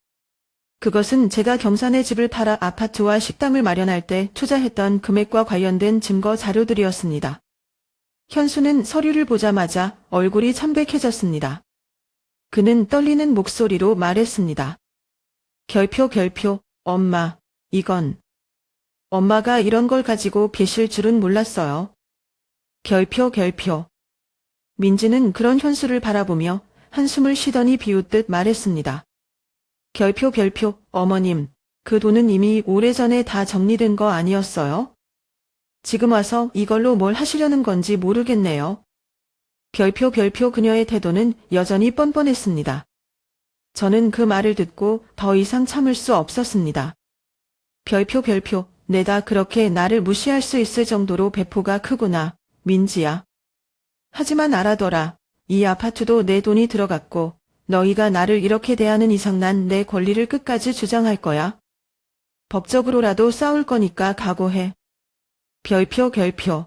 그것은 제가 경산의 집을 팔아 아파트와 식당을 마련할 때 투자했던 금액과 관련된 증거 자료들이었습니다. 현수는 서류를 보자마자 얼굴이 참백해졌습니다. 그는 떨리는 목소리로 말했습니다. 별표, 엄마, 이건. 엄마가 이런 걸 가지고 계실 줄은 몰랐어요. 별표. 민지는 그런 현수를 바라보며 한숨을 쉬더니 비웃듯 말했습니다. 별표, 어머님, 그 돈은 이미 오래전에 다 정리된 거 아니었어요? 지금 와서 이걸로 뭘 하시려는 건지 모르겠네요. 별표 그녀의 태도는 여전히 뻔뻔했습니다. 저는 그 말을 듣고 더 이상 참을 수 없었습니다. 별표, 내가 그렇게 나를 무시할 수 있을 정도로 배포가 크구나, 민지야. 하지만 알아둬라. 이 아파트도 내 돈이 들어갔고 너희가 나를 이렇게 대하는 이상 난 내 권리를 끝까지 주장할 거야. 법적으로라도 싸울 거니까 각오해. 별표 별표.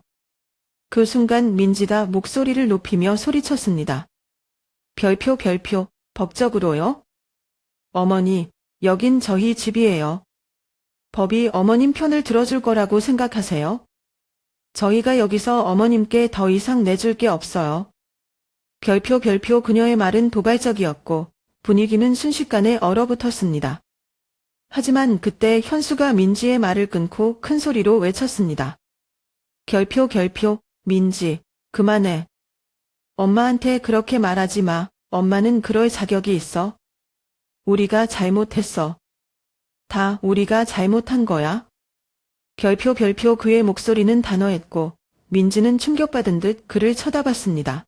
그 순간 민지가 목소리를 높이며 소리쳤습니다. 별표 별표. 법적으로요? 어머니, 여긴 저희 집이에요. 법이 어머님 편을 들어줄 거라고 생각하세요? 저희가 여기서 어머님께 더 이상 내줄 게 없어요. 별표 별표. 그녀의 말은 도발적이었고 분위기는 순식간에 얼어붙었습니다. 하지만 그때 현수가 민지의 말을 끊고 큰 소리로 외쳤습니다. 별표 별표. 민지, 그만해. 엄마한테 그렇게 말하지 마. 엄마는 그럴 자격이 있어. 우리가 잘못했어. 다 우리가 잘못한 거야. 별표 별표. 그의 목소리는 단호했고 민지는 충격받은 듯 그를 쳐다봤습니다.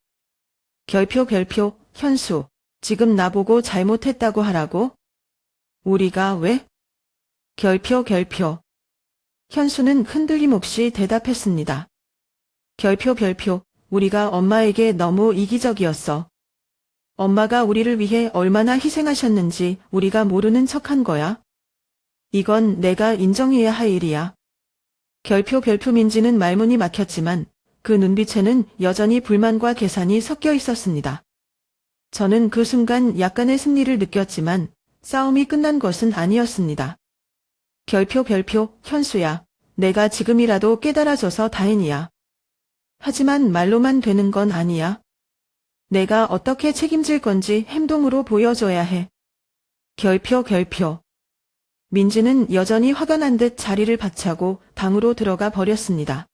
별표 별표. 현수, 지금 나보고 잘못했다고 하라고? 우리가 왜? 별표 별표. 현수는 흔들림 없이 대답했습니다. 별표 별표. 우리가 엄마에게 너무 이기적이었어. 엄마가 우리를 위해 얼마나 희생하셨는지 우리가 모르는 척한 거야. 이건 내가 인정해야 할 일이야. 별표 별표. 민지는 말문이 막혔지만 그 눈빛에는 여전히 불만과 계산이 섞여 있었습니다. 저는 그 순간 약간의 승리를 느꼈지만 싸움이 끝난 것은 아니었습니다. 별표 별표. 현수야, 내가 지금이라도 깨달아줘서 다행이야. 하지만 말로만 되는 건 아니야. 내가 어떻게 책임질 건지 행동으로 보여줘야 해. 별표 별표. 민지는 여전히 화가 난 듯 자리를 박차고 방으로 들어가 버렸습니다.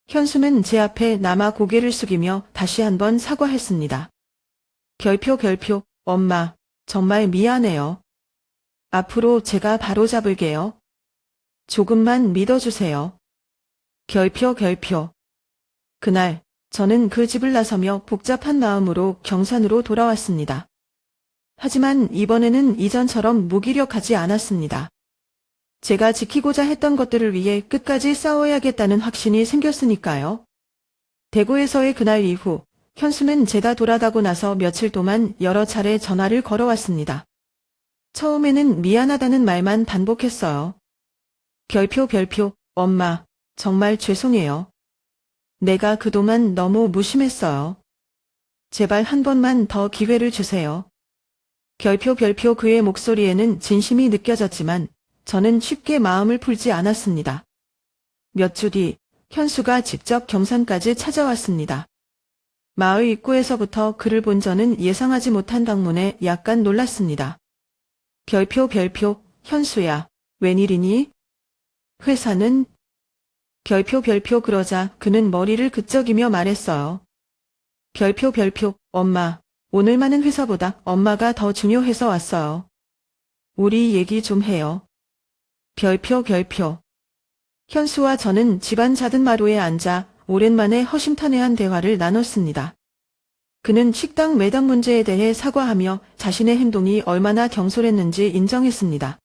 현수는 제 앞에 남아 고개를 숙이며 다시 한번 사과했습니다. 별표 별표. 엄마, 정말 미안해요. 앞으로 제가 바로잡을게요. 조금만 믿어주세요. 별표 별표. 그날 저는 그 집을 나서며 복잡한 마음으로 경산으로 돌아왔습니다. 하지만 이번에는 이전처럼 무기력하지 않았습니다. 제가 지키고자 했던 것들을 위해 끝까지 싸워야겠다는 확신이 생겼으니까요. 대구에서의 그날 이후 현수는 제가 돌아가고 나서 며칠 동안 여러 차례 전화를 걸어왔습니다. 처음에는 미안하다는 말만 반복했어요. 별표 별표. 엄마, 정말 죄송해요. 내가 그동안 너무 무심했어요. 제발 한 번만 더 기회를 주세요. 별표 별표. 그의 목소리에는 진심이 느껴졌지만 저는 쉽게 마음을 풀지 않았습니다. 몇 주 뒤 현수가 직접 경산까지 찾아왔습니다. 마을 입구에서부터 그를 본 저는 예상하지 못한 방문에 약간 놀랐습니다. 별표 별표. 현수야, 웬일이니? 회사는? 별표 별표. 그러자 그는 머리를 긋적이며 말했어요. 별표 별표. 엄마, 오늘만은 회사보다 엄마가 더 중요해서 왔어요. 우리 얘기 좀 해요. 별표 별표. 현수와 저는 집안 작은 마루에 앉아 오랜만에 허심탄회한 대화를 나눴습니다. 그는 식당 매당 문제에 대해 사과하며 자신의 행동이 얼마나 경솔했는지 인정했습니다.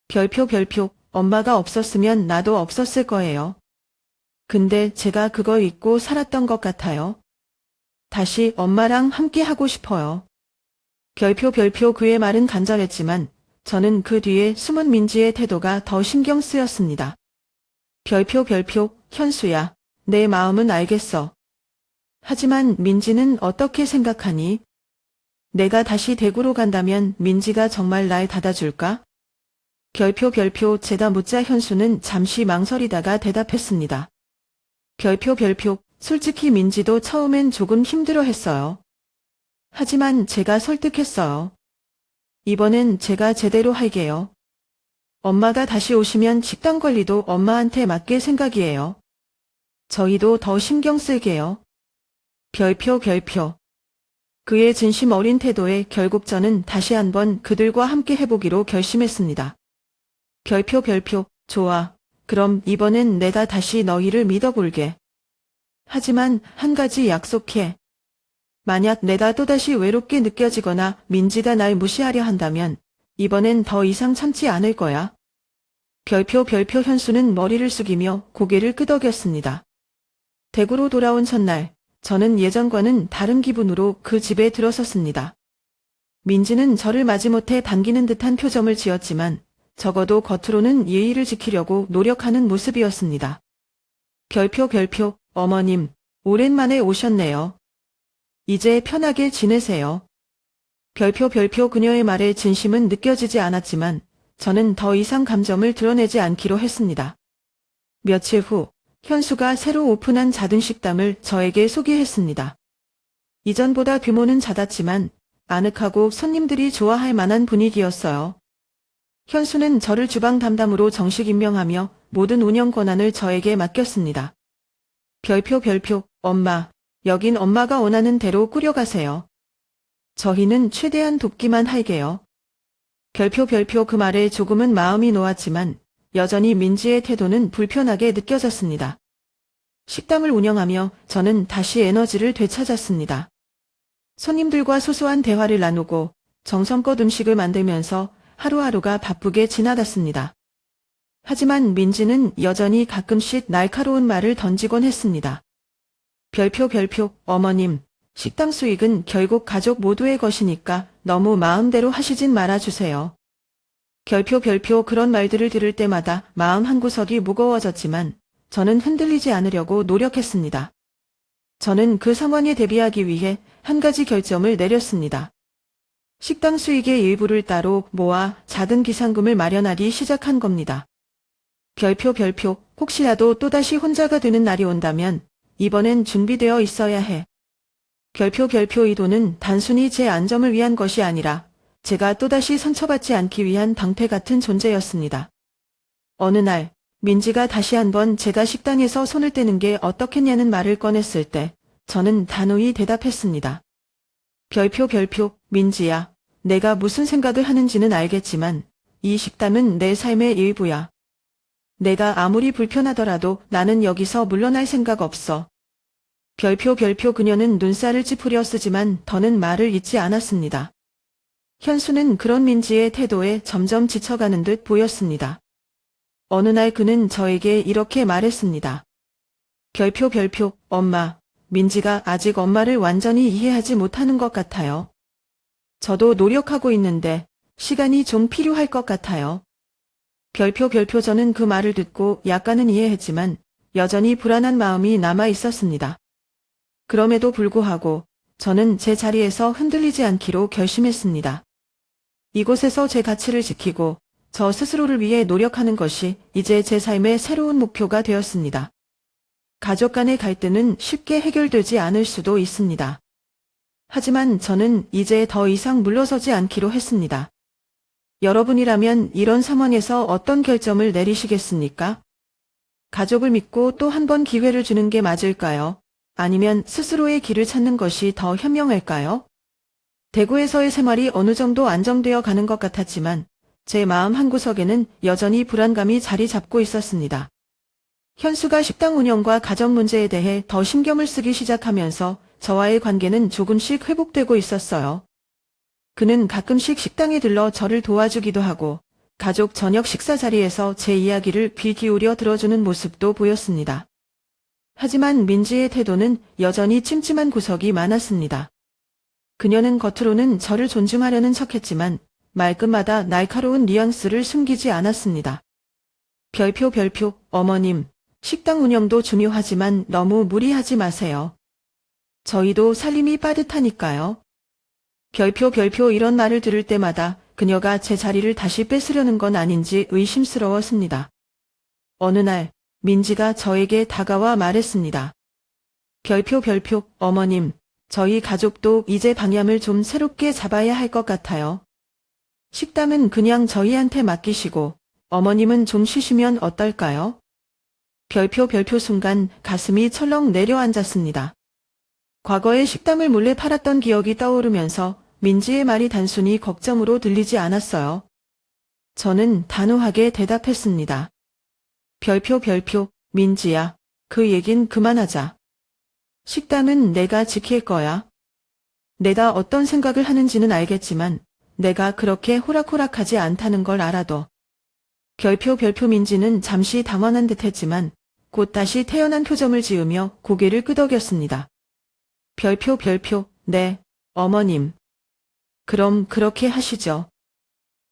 별표 별표. 엄마가 없었으면 나도 없었을 거예요. 근데 제가 그걸 잊고 살았던 것 같아요. 다시 엄마랑 함께 하고 싶어요. 별표 별표. 그의 말은 간절했지만 저는 그 뒤에 숨은 민지의 태도가 더 신경 쓰였습니다. 별표 별표. 현수야, 내 마음은 알겠어. 하지만 민지는 어떻게 생각하니? 내가 다시 대구로 간다면 민지가 정말 날 받아줄까? 별표 별표. 제가 묻자 현수는 잠시 망설이다가 대답했습니다. 별표 별표. 솔직히 민지도 처음엔 조금 힘들어했어요. 하지만 제가 설득했어요. 이번엔 제가 제대로 할게요. 엄마가 다시 오시면 식당 관리도 엄마한테 맡길 생각이에요. 저희도 더 신경 쓸게요. 별표 별표. 그의 진심 어린 태도에 결국 저는 다시 한번 그들과 함께 해보기로 결심했습니다. 별표 별표. 좋아. 그럼 이번엔 내가 다시 너희를 믿어볼게. 하지만 한 가지 약속해. 만약 내가 또다시 외롭게 느껴지거나 민지가 날 무시하려 한다면 이번엔 더 이상 참지 않을 거야. 별표 별표. 현수는 머리를 숙이며 고개를 끄덕였습니다. 대구로 돌아온 첫날 저는 예전과는 다른 기분으로 그 집에 들어섰습니다. 민지는 저를 마지못해 반기는 듯한 표정을 지었지만 적어도 겉으로는 예의를 지키려고 노력하는 모습이었습니다. 별표, 어머님, 오랜만에 오셨네요. 이제 편하게 지내세요. 별표 그녀의 말에 진심은 느껴지지 않았지만 저는 더 이상 감정을 드러내지 않기로 했습니다. 며칠 후 현수가 새로 오픈한 작은 식당을 저에게 소개했습니다. 이전보다 규모는 작았지만 아늑하고 손님들이 좋아할 만한 분위기였어요. 현수는 저를 주방 담당으로 정식 임명하며 모든 운영 권한을 저에게 맡겼습니다. 별표, 엄마, 여긴 엄마가 원하는 대로 꾸려가세요. 저희는 최대한 돕기만 할게요. 별표 그 말에 조금은 마음이 놓았지만 여전히 민지의 태도는 불편하게 느껴졌습니다. 식당을 운영하며 저는 다시 에너지를 되찾았습니다. 손님들과 소소한 대화를 나누고 정성껏 음식을 만들면서 하루하루가 바쁘게 지나갔습니다. 하지만 민지는 여전히 가끔씩 날카로운 말을 던지곤 했습니다. 별표, 어머님, 식당 수익은 결국 가족 모두의 것이니까 너무 마음대로 하시진 말아주세요. 별표 그런 말들을 들을 때마다 마음 한구석이 무거워졌지만 저는 흔들리지 않으려고 노력했습니다. 저는 그 상황에 대비하기 위해 한 가지 결정을 내렸습니다. 식당 수익의 일부를 따로 모아 작은 기상금을 마련하기 시작한 겁니다. 별표 혹시라도 또다시 혼자가 되는 날이 온다면 이번엔 준비되어 있어야 해. 별표 이 돈은 단순히 제 안정을 위한 것이 아니라 제가 또다시 상처받지 않기 위한 방패 같은 존재였습니다. 어느 날 민지가 다시 한번 제가 식당에서 손을 떼는 게 어떻겠냐는 말을 꺼냈을 때 저는 단호히 대답했습니다. 별표 민지야, 내가 무슨 생각을 하는지는 알겠지만 이 식당은 내 삶의 일부야. 내가 아무리 불편하더라도 나는 여기서 물러날 생각 없어. 별표 그녀는 눈살을 찌푸려 쓰지만 더는 말을 잇지 않았습니다. 현수는 그런 민지의 태도에 점점 지쳐가는 듯 보였습니다. 어느 날 그는 저에게 이렇게 말했습니다. 별표 엄마, 민지가 아직 엄마를 완전히 이해하지 못하는 것 같아요. 저도 노력하고 있는데 시간이 좀 필요할 것 같아요. 별표 저는 그 말을 듣고 약간은 이해했지만 여전히 불안한 마음이 남아 있었습니다. 그럼에도 불구하고 저는 제 자리에서 흔들리지 않기로 결심했습니다. 이곳에서 제 가치를 지키고 저 스스로를 위해 노력하는 것이 이제 제 삶의 새로운 목표가 되었습니다. 가족 간의 갈등은 쉽게 해결되지 않을 수도 있습니다. 하지만 저는 이제 더 이상 물러서지 않기로 했습니다. 여러분이라면 이런 상황에서 어떤 결정을 내리시겠습니까? 가족을 믿고 또 한 번 기회를 주는 게 맞을까요? 아니면 스스로의 길을 찾는 것이 더 현명할까요? 대구에서의 생활이 어느 정도 안정되어 가는 것 같았지만 제 마음 한구석에는 여전히 불안감이 자리 잡고 있었습니다. 현수가 식당 운영과 가정 문제에 대해 더 신경을 쓰기 시작하면서 저와의 관계는 조금씩 회복되고 있었어요. 그는 가끔씩 식당에 들러 저를 도와주기도 하고 가족 저녁 식사 자리에서 제 이야기를 귀 기울여 들어주는 모습도 보였습니다. 하지만 민지의 태도는 여전히 찜찜한 구석이 많았습니다. 그녀는 겉으로는 저를 존중하려는 척했지만 말끝마다 날카로운 뉘앙스를 숨기지 않았습니다. 별표 어머님, 식당 운영도 중요하지만 너무 무리하지 마세요. 저희도 살림이 빠듯하니까요. 별표 이런 말을 들을 때마다 그녀가 제 자리를 다시 뺏으려는 건 아닌지 의심스러웠습니다. 어느 날 민지가 저에게 다가와 말했습니다. 별표 어머님, 저희 가족도 이제 방향을 좀 새롭게 잡아야 할 것 같아요. 식당은 그냥 저희한테 맡기시고 어머님은 좀 쉬시면 어떨까요? 별표 순간 가슴이 철렁 내려앉았습니다. 과거에 식당을 몰래 팔았던 기억이 떠오르면서 민지의 말이 단순히 걱정으로 들리지 않았어요. 저는 단호하게 대답했습니다. 별표 민지야, 그 얘긴 그만하자. 식당은 내가 지킬 거야. 내가 어떤 생각을 하는지는 알겠지만 내가 그렇게 호락호락하지 않다는 걸 알아도. 별표 민지는 잠시 당황한 듯했지만 곧 다시 태연한 표정을 지으며 고개를 끄덕였습니다. 별표, 네, 어머님. 그럼 그렇게 하시죠.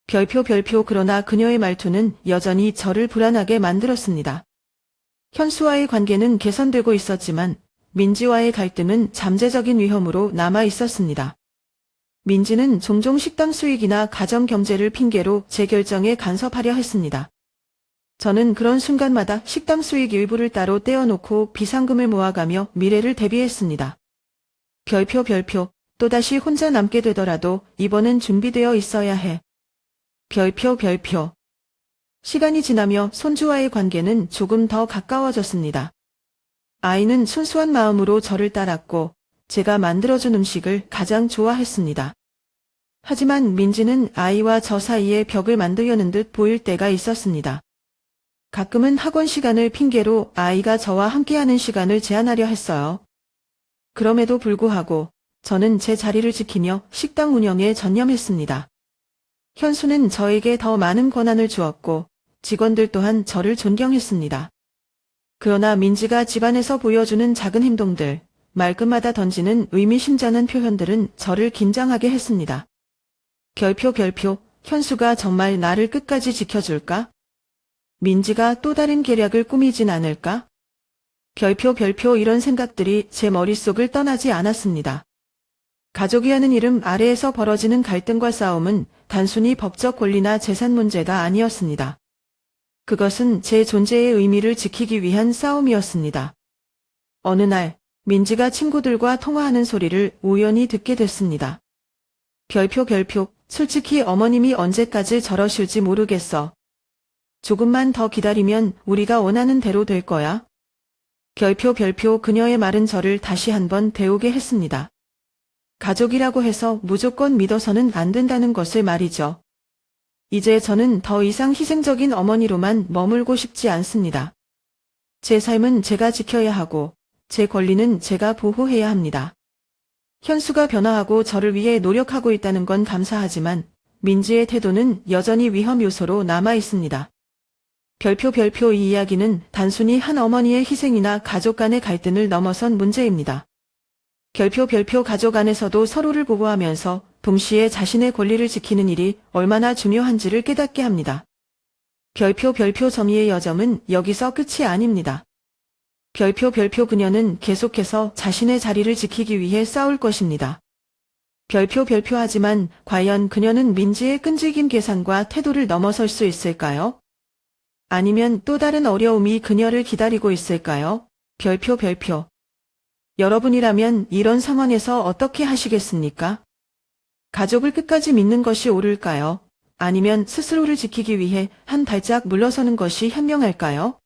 별표, 그러나 그녀의 말투는 여전히 저를 불안하게 만들었습니다. 현수와의 관계는 개선되고 있었지만 민지와의 갈등은 잠재적인 위험으로 남아 있었습니다. 민지는 종종 식당 수익이나 가정 경제를 핑계로 제 결정에 간섭하려 했습니다. 저는 그런 순간마다 식당 수익 일부를 따로 떼어놓고 비상금을 모아가며 미래를 대비했습니다. 별표, 또다시 혼자 남게 되더라도 이번엔 준비되어 있어야 해. 별표. 시간이 지나며 손주와의 관계는 조금 더 가까워졌습니다. 아이는 순수한 마음으로 저를 따랐고 제가 만들어준 음식을 가장 좋아했습니다. 하지만 민지는 아이와 저 사이에 벽을 만들려는 듯 보일 때가 있었습니다. 가끔은 학원 시간을 핑계로 아이가 저와 함께하는 시간을 제한하려 했어요. 그럼에도 불구하고 저는 제 자리를 지키며 식당 운영에 전념했습니다. 현수는 저에게 더 많은 권한을 주었고 직원들 또한 저를 존경했습니다. 그러나 민지가 집안에서 보여주는 작은 행동들, 말끝마다 던지는 의미심장한 표현들은 저를 긴장하게 했습니다. 별표, 현수가 정말 나를 끝까지 지켜줄까? 민지가 또 다른 계략을 꾸미진 않을까? 별표, 이런 생각들이 제 머릿속을 떠나지 않았습니다. 가족이라는 이름 아래에서 벌어지는 갈등과 싸움은 단순히 법적 권리나 재산 문제가 아니었습니다. 그것은 제 존재의 의미를 지키기 위한 싸움이었습니다. 어느 날 민지가 친구들과 통화하는 소리를 우연히 듣게 됐습니다. 별표, 솔직히 어머님이 언제까지 저러실지 모르겠어. 조금만 더 기다리면 우리가 원하는 대로 될 거야. 별표, 그녀의 말은 저를 다시 한번 데우게 했습니다. 가족이라고 해서 무조건 믿어서는 안 된다는 것을 말이죠. 이제 저는 더 이상 희생적인 어머니로만 머물고 싶지 않습니다. 제 삶은 제가 지켜야 하고 제 권리는 제가 보호해야 합니다. 현수가 변화하고 저를 위해 노력하고 있다는 건 감사하지만 민지의 태도는 여전히 위험 요소로 남아 있습니다. 별표, 이 이야기는 단순히 한 어머니의 희생이나 가족 간의 갈등을 넘어선 문제입니다. 별표, 가족 안에서도 서로를 보호하면서 동시에 자신의 권리를 지키는 일이 얼마나 중요한지를 깨닫게 합니다. 별표, 정의의 여정은 여기서 끝이 아닙니다. 별표, 그녀는 계속해서 자신의 자리를 지키기 위해 싸울 것입니다. 별표, 하지만 과연 그녀는 민지의 끈질긴 계산과 태도를 넘어설 수 있을까요? 아니면 또 다른 어려움이 그녀를 기다리고 있을까요? 별표. 여러분이라면 이런 상황에서 어떻게 하시겠습니까? 가족을 끝까지 믿는 것이 옳을까요? 아니면 스스로를 지키기 위해 한 발짝 물러서는 것이 현명할까요?